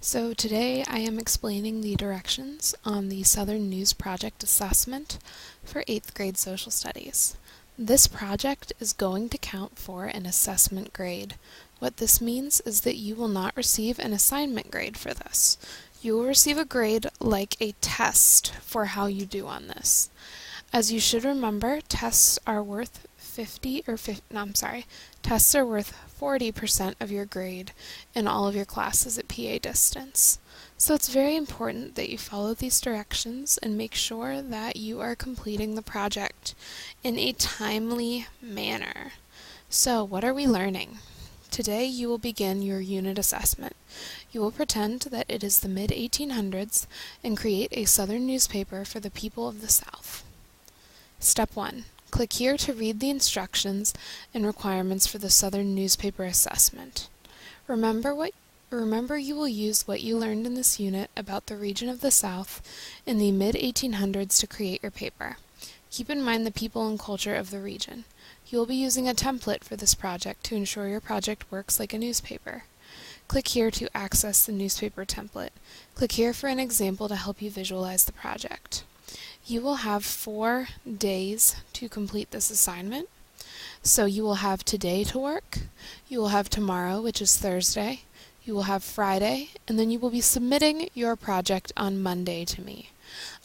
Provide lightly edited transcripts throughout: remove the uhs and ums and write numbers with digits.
So today I am explaining the directions on the Southern News Project assessment for 8th grade social studies. This project is going to count for an assessment grade. What this means is that you will not receive an assignment grade for this. You will receive a grade like a test for how you do on this. As you should remember, tests are worth 40% of your grade in all of your classes at PA Distance. So it's very important that you follow these directions and make sure that you are completing the project in a timely manner. So what are we learning? Today you will begin your unit assessment. You will pretend that it is the mid-1800s and create a Southern newspaper for the people of the South. Step 1. Click here to read the instructions and requirements for the Southern newspaper assessment. Remember you will use what you learned in this unit about the region of the South in the mid-1800s to create your paper. Keep in mind the people and culture of the region. You will be using a template for this project to ensure your project works like a newspaper. Click here to access the newspaper template. Click here for an example to help you visualize the project. You will have 4 days to complete this assignment. So you will have today to work, you will have tomorrow, which is Thursday, you will have Friday, and then you will be submitting your project on Monday to me.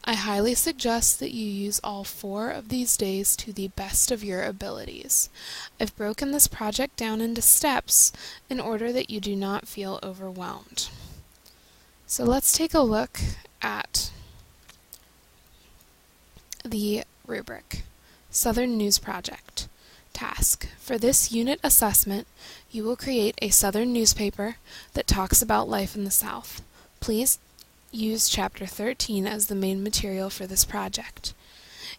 I highly suggest that you use all 4 of these days to the best of your abilities. I've broken this project down into steps in order that you do not feel overwhelmed. So let's take a look at the rubric, Southern News Project. Task. For this unit assessment, you will create a Southern newspaper that talks about life in the South. Please use Chapter 13 as the main material for this project.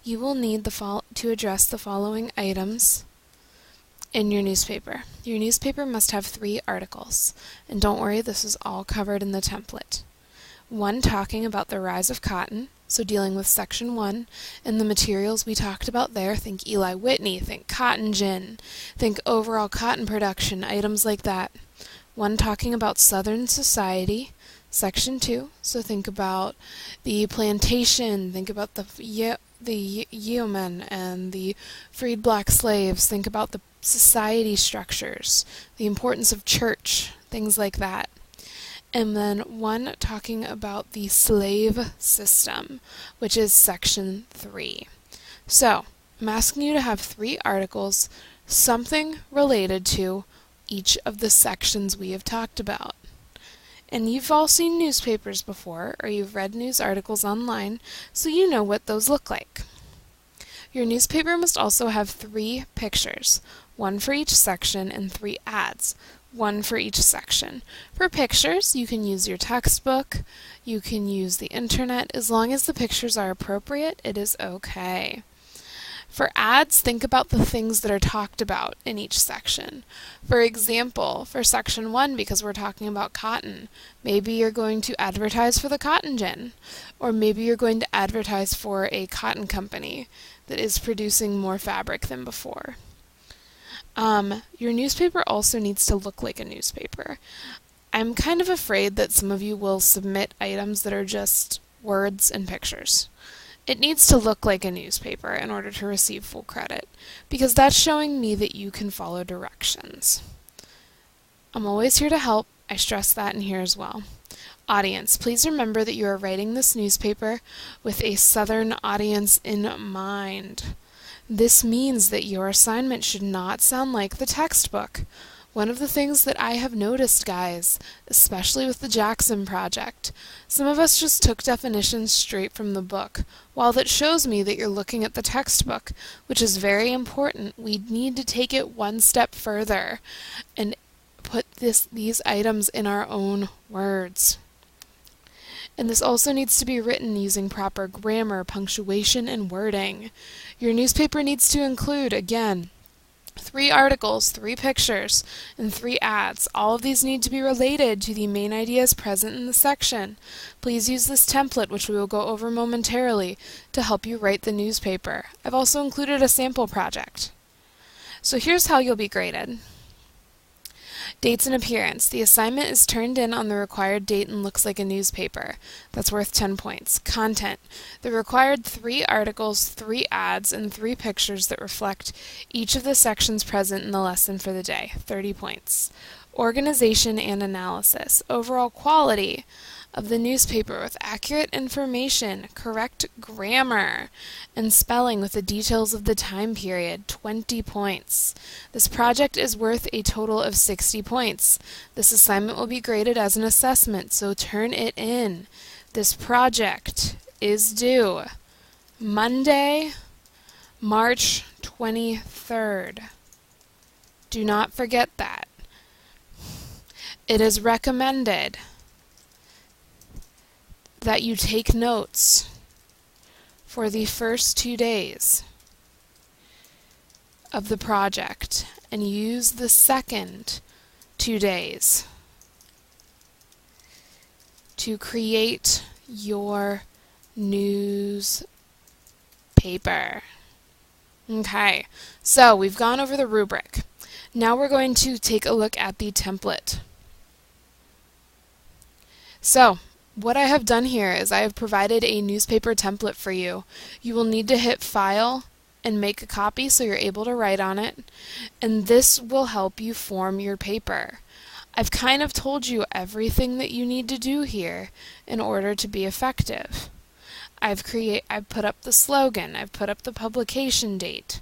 You will need to address the following items in your newspaper. Your newspaper must have 3 articles, and don't worry, this is all covered in the template. 1 talking about the rise of cotton, so dealing with Section 1 and the materials we talked about there. Think Eli Whitney, think cotton gin, think overall cotton production, items like that. 1 talking about Southern society, Section 2, so think about the plantation, think about the yeomen and the freed black slaves, think about the society structures, the importance of church, things like that. And then 1 talking about the slave system, which is Section 3. So, I'm asking you to have 3 articles, something related to each of the sections we have talked about. And you've all seen newspapers before, or you've read news articles online, so you know what those look like. Your newspaper must also have 3 pictures, 1 for each section, and 3 ads, 1 for each section. For pictures, you can use your textbook, you can use the internet. As long as the pictures are appropriate, it is okay. For ads, think about the things that are talked about in each section. For example, for Section 1, because we're talking about cotton, maybe you're going to advertise for the cotton gin, or maybe you're going to advertise for a cotton company that is producing more fabric than before. Your newspaper also needs to look like a newspaper. I'm kind of afraid that some of you will submit items that are just words and pictures. It needs to look like a newspaper in order to receive full credit, because that's showing me that you can follow directions. I'm always here to help. I stress that in here as well. Audience, please remember that you are writing this newspaper with a Southern audience in mind. This means that your assignment should not sound like the textbook. One of the things that I have noticed, guys, especially with the Jackson Project, some of us just took definitions straight from the book. While that shows me that you're looking at the textbook, which is very important, we need to take it one step further and put these items in our own words. And this also needs to be written using proper grammar, punctuation, and wording. Your newspaper needs to include, again, 3 articles, 3 pictures, and 3 ads. All of these need to be related to the main ideas present in the section. Please use this template, which we will go over momentarily, to help you write the newspaper. I've also included a sample project. So here's how you'll be graded. Dates and appearance. The assignment is turned in on the required date and looks like a newspaper. That's worth 10 points. Content. The required 3 articles, 3 ads, and 3 pictures that reflect each of the sections present in the lesson for the day. 30 points. Organization and analysis. Overall quality of the newspaper with accurate information, correct grammar, and spelling with the details of the time period. 20 points. This project is worth a total of 60 points. This assignment will be graded as an assessment, so turn it in. This project is due Monday, March 23rd. Do not forget that. It is recommended that you take notes for the first 2 days of the project and use the second 2 days to create your newspaper. Okay, so we've gone over the rubric. Now we're going to take a look at the template. So, what I have done here is I have provided a newspaper template for you. You will need to hit File and make a copy so you're able to write on it, and this will help you form your paper. I've kind of told you everything that you need to do here in order to be effective. I've put up the slogan, I've put up the publication date.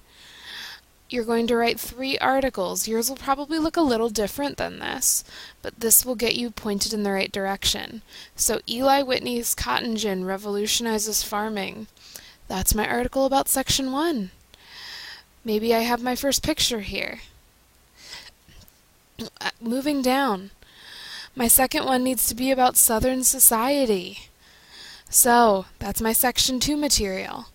You're going to write 3 articles. Yours will probably look a little different than this, but this will get you pointed in the right direction. So Eli Whitney's cotton gin revolutionizes farming. That's my article about section 1. Maybe I have my first picture here. Moving down. My second one needs to be about Southern society. So that's my section 2 material.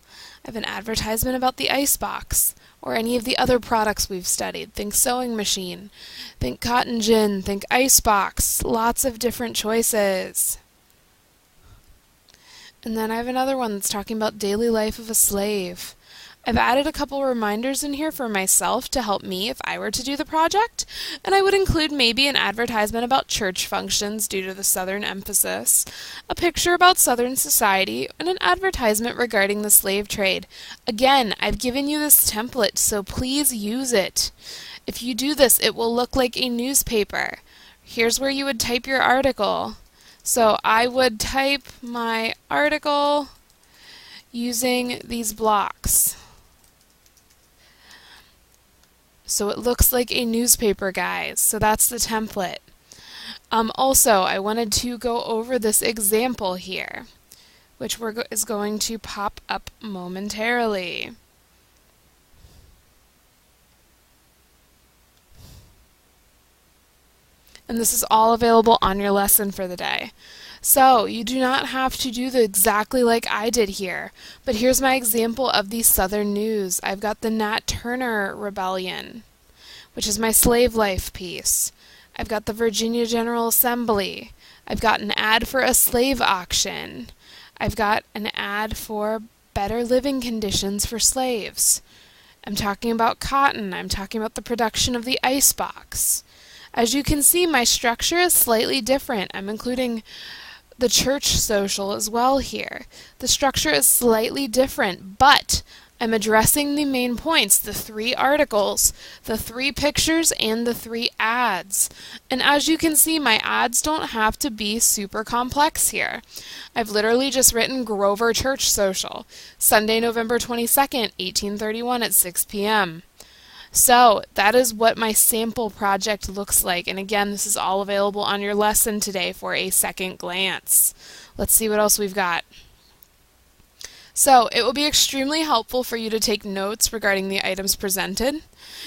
I have an advertisement about the icebox, or any of the other products we've studied. Think sewing machine, think cotton gin, think icebox, lots of different choices. And then I have another one that's talking about daily life of a slave. I've added a couple reminders in here for myself to help me if I were to do the project, and I would include maybe an advertisement about church functions due to the Southern emphasis, a picture about Southern society, and an advertisement regarding the slave trade. Again, I've given you this template, so please use it. If you do this, it will look like a newspaper. Here's where you would type your article. So I would type my article using these blocks. So it looks like a newspaper, guys. So that's the template. Also, I wanted to go over this example here, which is going to pop up momentarily. And this is all available on your lesson for the day. So, you do not have to do exactly like I did here, but here's my example of the Southern News. I've got the Nat Turner Rebellion, which is my slave life piece. I've got the Virginia General Assembly. I've got an ad for a slave auction. I've got an ad for better living conditions for slaves. I'm talking about cotton. I'm talking about the production of the icebox. As you can see, my structure is slightly different. I'm including the church social as well here. The structure is slightly different, but I'm addressing the main points, the 3 articles, the 3 pictures, and the 3 ads. And as you can see, my ads don't have to be super complex here. I've literally just written Grover Church Social, Sunday, November 22nd, 1831 at 6 p.m. So that is what my sample project looks like, and again, this is all available on your lesson today for a second glance. Let's see what else we've got. So it will be extremely helpful for you to take notes regarding the items presented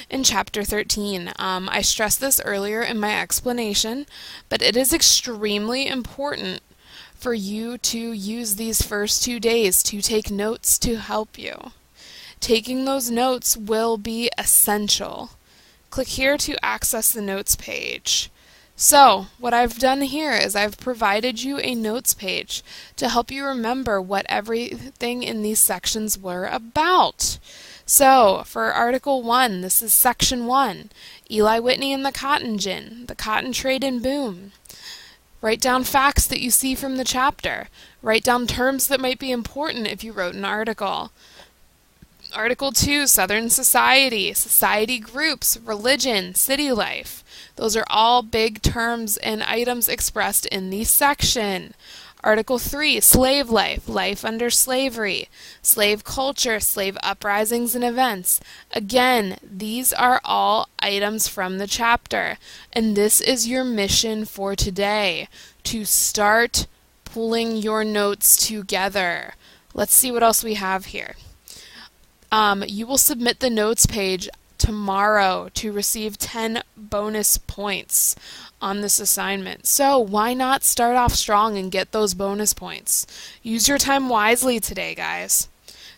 in Chapter 13. I stressed this earlier in my explanation, but it is extremely important for you to use these first 2 days to take notes to help you. Taking those notes will be essential. Click here to access the notes page. So, what I've done here is I've provided you a notes page to help you remember what everything in these sections were about. So, for Article 1, this is Section 1, Eli Whitney and the Cotton Gin, the cotton trade and boom. Write down facts that you see from the chapter. Write down terms that might be important if you wrote an article. Article 2, Southern Society, society groups, religion, city life. Those are all big terms and items expressed in the section. Article 3, slave life, life under slavery, slave culture, slave uprisings and events. Again, these are all items from the chapter, and this is your mission for today, to start pulling your notes together. Let's see what else we have here. You will submit the notes page tomorrow to receive 10 bonus points on this assignment. So why not start off strong and get those bonus points? Use your time wisely today, guys.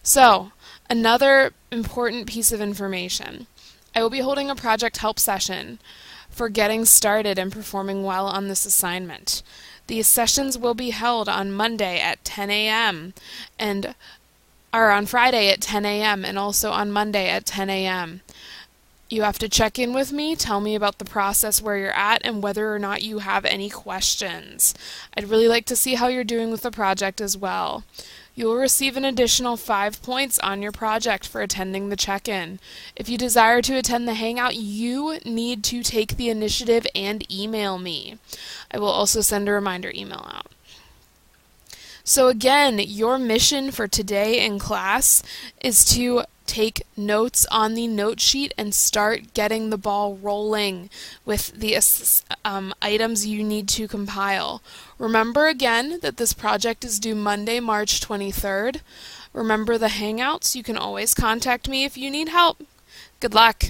So, another important piece of information. I will be holding a project help session for getting started and performing well on this assignment. These sessions will be held on Monday at 10 a.m. or on Friday at 10 a.m. and also on Monday at 10 a.m. You have to check in with me, tell me about the process where you're at, and whether or not you have any questions. I'd really like to see how you're doing with the project as well. You will receive an additional 5 points on your project for attending the check-in. If you desire to attend the Hangout, you need to take the initiative and email me. I will also send a reminder email out. So again, your mission for today in class is to take notes on the note sheet and start getting the ball rolling with the items you need to compile. Remember again that this project is due Monday, March 23rd. Remember the Hangouts. You can always contact me if you need help. Good luck.